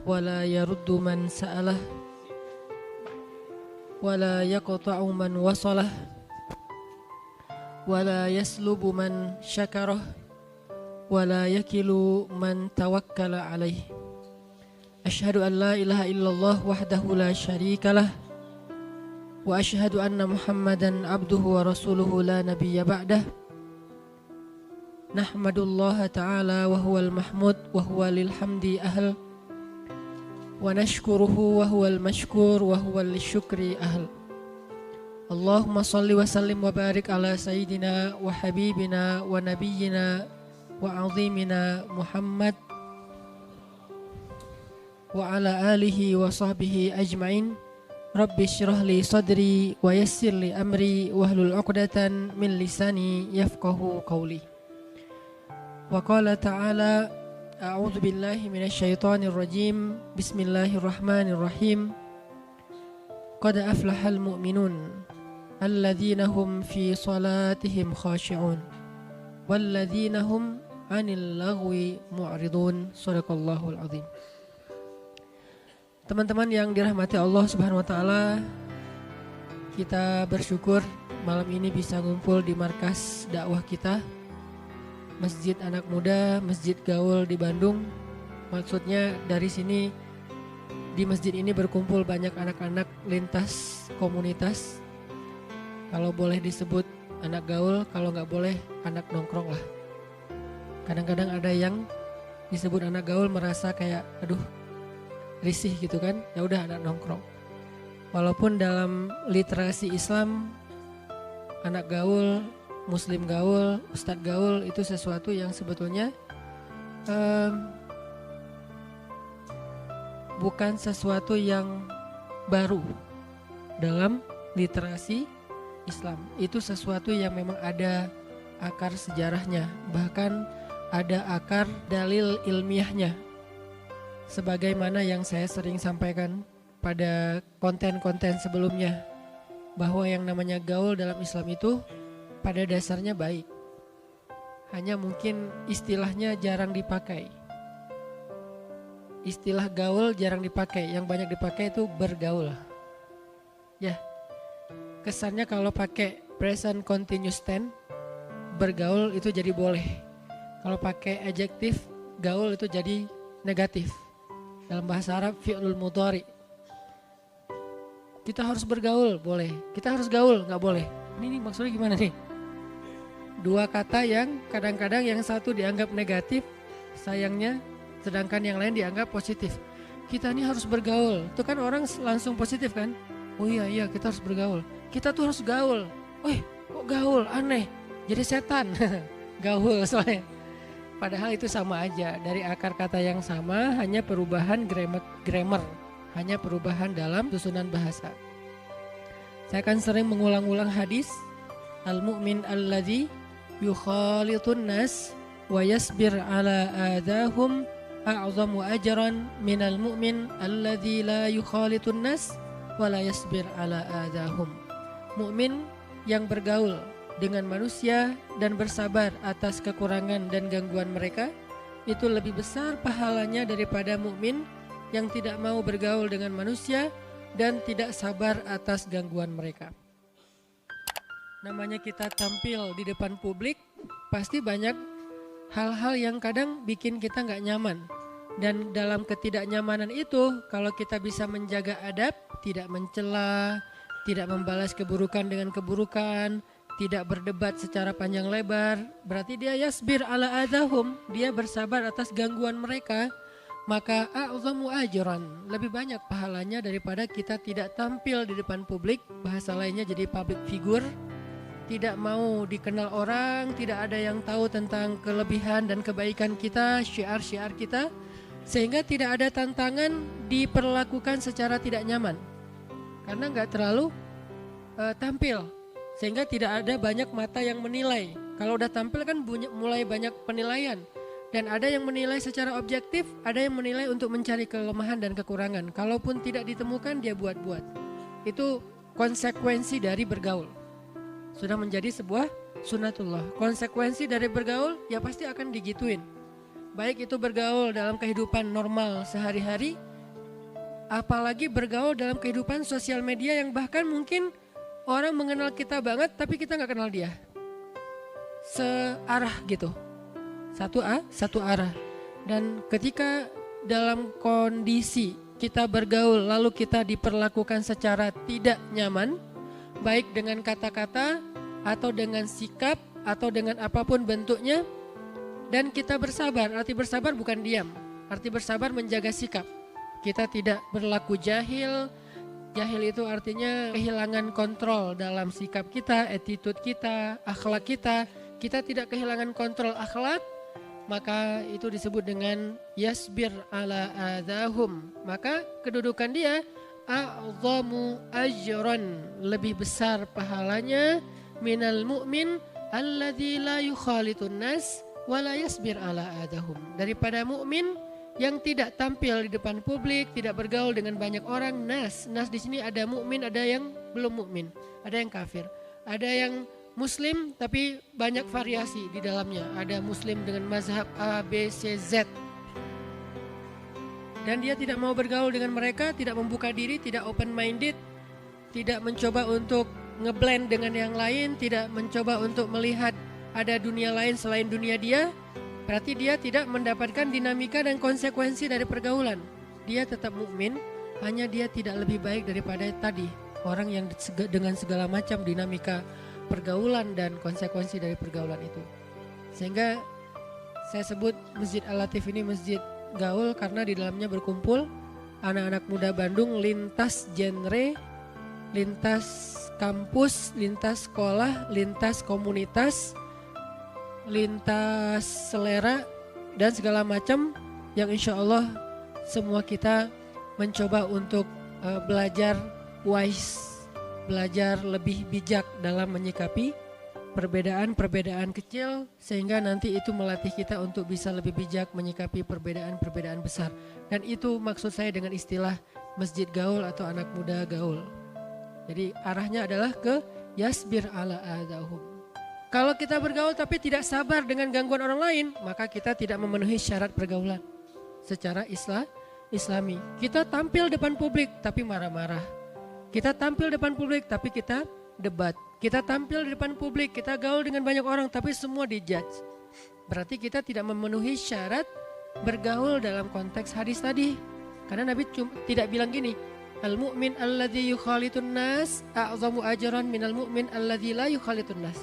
ولا يرد من سأله ولا يقطع من وصله ولا يسلب من شكره ولا يكل من توكل عليه. أشهد أن لا إله إلا الله وحده لا شريك له وأشهد أن محمدا عبده ورسوله لا نبي بعده. نحمد الله تعالى وهو المحمود وهو للحمد أهل ونشكره وهو المشكور وهو للشكر أهل. اللهم صل وسلم وبارك على سيدنا وحبيبنا ونبينا وعظيمنا محمد وعلى آله وصحبه أجمعين. رب اشرح لي صدري ويسر لي أمري واحلل عقدة من لساني يفقه قولي. وقال تعالى أعوذ بالله من الشيطان الرجيم بسم الله الرحمن الرحيم قد أفلح المؤمنون الذين هم في صلاتهم خاشعون والذين هم عن اللغو معرضون. Shadaqallahul azim. Teman-teman yang dirahmati Allah Subhanahu wa taala, kita bersyukur malam ini bisa ngumpul di markas dakwah kita, Masjid Anak Muda, Masjid Gaul di Bandung. Maksudnya dari sini, di masjid ini berkumpul banyak anak-anak lintas komunitas. Kalau boleh disebut anak gaul, kalau nggak boleh anak nongkrong lah. Kadang-kadang ada yang disebut anak gaul merasa kayak aduh risih gitu kan, ya udah anak nongkrong. Walaupun dalam literasi Islam anak gaul, muslim gaul, ustadz gaul itu sesuatu yang sebetulnya bukan sesuatu yang baru dalam literasi Islam. Itu sesuatu yang memang ada akar sejarahnya, bahkan ada akar dalil ilmiahnya. Sebagaimana yang saya sering sampaikan pada konten-konten sebelumnya, bahwa yang namanya gaul dalam Islam itu pada dasarnya baik. Hanya mungkin istilahnya jarang dipakai. Istilah gaul jarang dipakai, yang banyak dipakai itu bergaul. Ya, kesannya kalau pakai present continuous tense, bergaul itu jadi boleh. Kalau pakai adjektif, gaul itu jadi negatif. Dalam bahasa Arab fi'lul mudhari. Kita harus bergaul, boleh. Kita harus gaul, nggak boleh. Ini maksudnya gimana nih? Dua kata yang kadang-kadang yang satu dianggap negatif, sayangnya, sedangkan yang lain dianggap positif. Kita ini harus bergaul. Itu kan orang langsung positif kan? Oh iya kita harus bergaul. Kita tuh harus gaul. Wih, kok gaul? Aneh. Jadi setan. Gaul soalnya. Padahal itu sama aja, dari akar kata yang sama, hanya perubahan grammar, hanya perubahan dalam susunan bahasa. Saya akan sering mengulang-ulang hadis al-mu'min alladzi yukhalitun nas wa yasbir ala adahum a'zamu ajran minal mu'min alladzi la yukhalitun nas wa la yasbir ala adahum. Mukmin yang bergaul dengan manusia dan bersabar atas kekurangan dan gangguan mereka itu lebih besar pahalanya daripada mukmin yang tidak mau bergaul dengan manusia dan tidak sabar atas gangguan mereka. Namanya kita tampil di depan publik, pasti banyak hal-hal yang kadang bikin kita nggak nyaman. Dan dalam ketidaknyamanan itu, kalau kita bisa menjaga adab, tidak mencela, tidak membalas keburukan dengan keburukan, tidak berdebat secara panjang lebar, berarti dia yasbir ala adahum, dia bersabar atas gangguan mereka, maka a'zamu ajran, lebih banyak pahalanya daripada kita tidak tampil di depan publik, bahasa lainnya jadi public figure, tidak mau dikenal orang, tidak ada yang tahu tentang kelebihan dan kebaikan kita, syiar-syiar kita, sehingga tidak ada tantangan diperlakukan secara tidak nyaman, karena nggak terlalu tampil. Sehingga tidak ada banyak mata yang menilai. Kalau udah tampil kan mulai banyak penilaian. Dan ada yang menilai secara objektif, ada yang menilai untuk mencari kelemahan dan kekurangan. Kalaupun tidak ditemukan, dia buat-buat. Itu konsekuensi dari bergaul. Sudah menjadi sebuah sunatullah. Konsekuensi dari bergaul, ya pasti akan digituin. Baik itu bergaul dalam kehidupan normal sehari-hari, apalagi bergaul dalam kehidupan sosial media yang bahkan mungkin orang mengenal kita banget tapi kita nggak kenal dia. Searah gitu, satu arah. Dan ketika dalam kondisi kita bergaul lalu kita diperlakukan secara tidak nyaman, baik dengan kata-kata atau dengan sikap atau dengan apapun bentuknya, dan kita bersabar. Arti bersabar bukan diam, arti bersabar menjaga sikap. Kita tidak berlaku jahil. Jahil itu artinya kehilangan kontrol dalam sikap kita, attitude kita, akhlak kita. Kita tidak kehilangan kontrol akhlak, maka itu disebut dengan yasbir ala adahum. Maka kedudukan dia a'zamu ajran, lebih besar pahalanya minal mu'min alladzi la yukhalitun nas wa la yasbir ala adahum, daripada mukmin yang tidak tampil di depan publik, tidak bergaul dengan banyak orang. Nas di sini ada mukmin, ada yang belum mukmin, ada yang kafir, ada yang Muslim tapi banyak variasi di dalamnya. Ada Muslim dengan mazhab A, B, C, Z. Dan dia tidak mau bergaul dengan mereka, tidak membuka diri, tidak open minded, tidak mencoba untuk ngeblend dengan yang lain, tidak mencoba untuk melihat ada dunia lain selain dunia dia. Berarti dia tidak mendapatkan dinamika dan konsekuensi dari pergaulan. Dia tetap mukmin, hanya dia tidak lebih baik daripada tadi orang yang dengan segala macam dinamika pergaulan dan konsekuensi dari pergaulan itu. Sehingga saya sebut Masjid Al-Latif ini masjid gaul karena di dalamnya berkumpul anak-anak muda Bandung lintas genre, lintas kampus, lintas sekolah, lintas komunitas, lintas selera dan segala macam yang insya Allah semua kita mencoba untuk belajar wise, belajar lebih bijak dalam menyikapi perbedaan-perbedaan kecil, sehingga nanti itu melatih kita untuk bisa lebih bijak menyikapi perbedaan-perbedaan besar. Dan itu maksud saya dengan istilah masjid gaul atau anak muda gaul. Jadi arahnya adalah ke yasbir ala adahum. Kalau kita bergaul tapi tidak sabar dengan gangguan orang lain, maka kita tidak memenuhi syarat pergaulan secara Islami. Kita tampil depan publik tapi marah-marah. Kita tampil depan publik tapi kita debat. Kita tampil di depan publik, kita gaul dengan banyak orang tapi semua dijudge. Berarti kita tidak memenuhi syarat bergaul dalam konteks hadis tadi. Karena Nabi tidak bilang gini, al-mu'min alladzi yukhalitun nas a'zamu ajran minal mu'min alladzi la yukhalitun nas.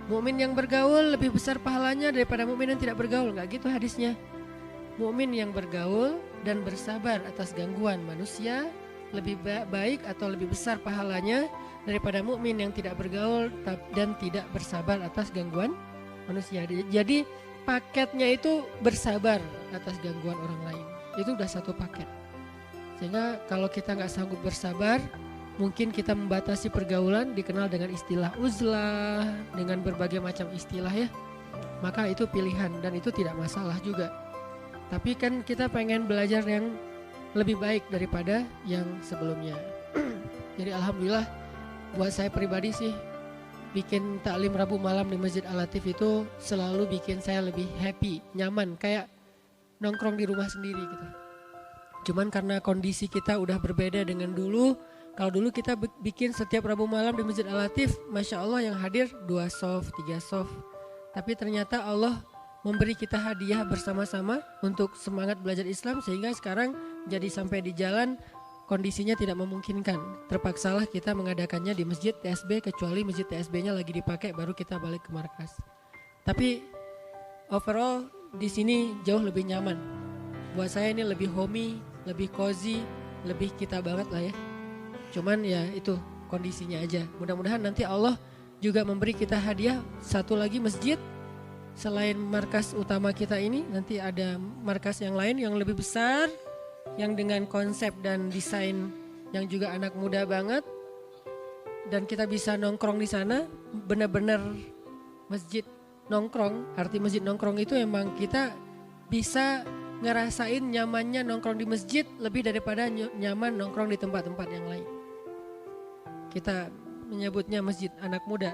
Mukmin yang bergaul lebih besar pahalanya daripada mukmin yang tidak bergaul. Enggak gitu hadisnya. Mukmin yang bergaul dan bersabar atas gangguan manusia lebih baik atau lebih besar pahalanya daripada mukmin yang tidak bergaul dan tidak bersabar atas gangguan manusia. Jadi paketnya itu bersabar atas gangguan orang lain. Itu udah satu paket. Sehingga kalau kita nggak sanggup bersabar, mungkin kita membatasi pergaulan, dikenal dengan istilah uzlah, dengan berbagai macam istilah ya. Maka itu pilihan dan itu tidak masalah juga. Tapi kan kita pengen belajar yang lebih baik daripada yang sebelumnya. Jadi alhamdulillah buat saya pribadi sih, bikin taklim Rabu malam di Masjid Al-Latif itu selalu bikin saya lebih happy, nyaman, kayak nongkrong di rumah sendiri gitu. Cuman karena kondisi kita udah berbeda dengan dulu. Kalau dulu kita bikin setiap Rabu malam di Masjid Al-Latif, Masya Allah yang hadir 2 soft, 3 soft. Tapi ternyata Allah memberi kita hadiah bersama-sama untuk semangat belajar Islam, sehingga sekarang jadi sampai di jalan kondisinya tidak memungkinkan. Terpaksalah kita mengadakannya di Masjid TSB, kecuali Masjid TSB-nya lagi dipakai baru kita balik ke markas. Tapi overall di sini jauh lebih nyaman. Buat saya ini lebih homey, lebih cozy, lebih kita banget lah ya. Cuman ya itu kondisinya aja. Mudah-mudahan nanti Allah juga memberi kita hadiah satu lagi masjid. Selain markas utama kita ini, nanti ada markas yang lain yang lebih besar, yang dengan konsep dan desain yang juga anak muda banget, dan kita bisa nongkrong di sana, benar-benar masjid nongkrong. Arti masjid nongkrong itu emang kita bisa ngerasain nyamannya nongkrong di masjid lebih daripada nyaman nongkrong di tempat-tempat yang lain. Kita menyebutnya masjid anak muda.